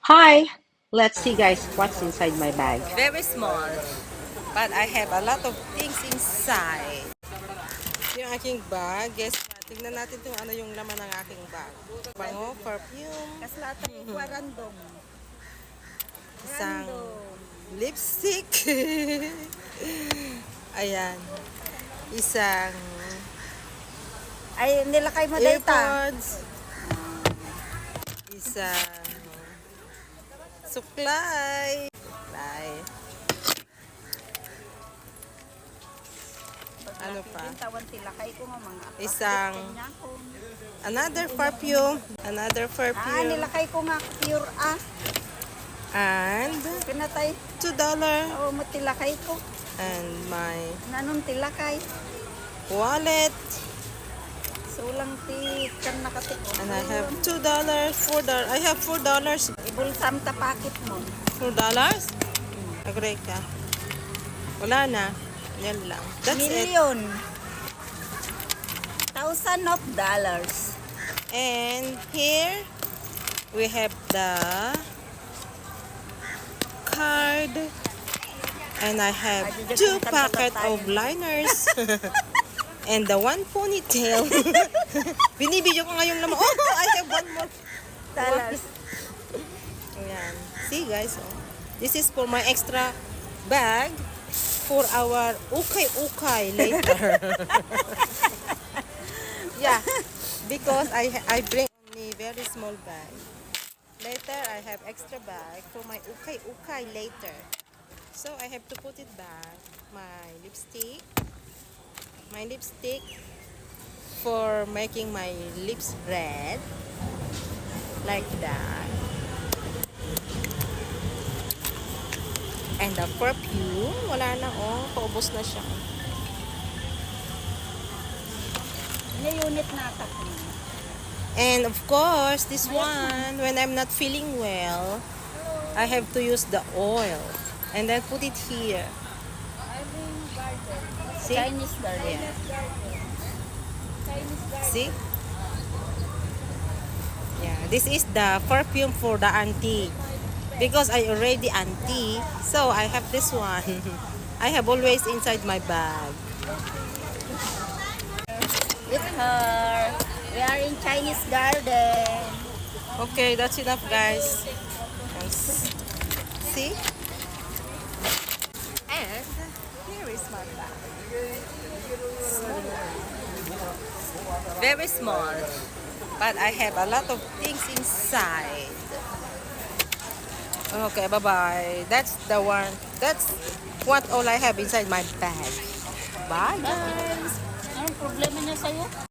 Hi! Let's see guys what's inside my bag. Very small. But I have a lot of things inside. Yung aking bag. Guess, tingnan natin kung ano yung laman ng aking bag. Bango, perfume, Kaslatan ko random. isang lipstick. Ayan. Isang Ay, nilakay mo data. earpods. Isang suklay. Ano pa? Tawan tilakay ko nga mga. Isang another perfume. Another Ah, perfume. nilakay ko nga pure And Pinatay. $2. Oo, mo tilakay ko. And my Nanong tilakay. wallet. So lang ti kan nakatiko. And I have $2, $4. I have $4. Ibulsam ta pakit mo. $4? Agree ka. Wala na. Yan lang. That's it. Million. Thousand of dollars. And here we have the card. And I have 2 packet of liners. And the one ponytail. Binibidyo ko ngayong laman. Oh, I have one more. Dollars. Ayan. See guys, oh. This is for my extra bag for our ukay-ukay later. Yeah, because I bring only very small bag. Later, I have extra bag for my ukay-ukay later. So, I have to put it back. My lipstick for making my lips red. Like that. And the perfume, wala na oh, paubos na siya. Unit nata. And of course, this one, when I'm not feeling well, I have to use the oil. And then put it here. See? Chinese garden. See? Yeah, this is the perfume for the auntie. Because I already auntie, so I have this one. I have always inside my bag. With her. We are in Chinese garden. Okay, that's enough, guys. See? And here is my bag. Very small, but I have a lot of things inside. Okay, bye-bye. That's the one. That's what all I have inside my bag. Bye, guys. Anong problema niya sa'yo?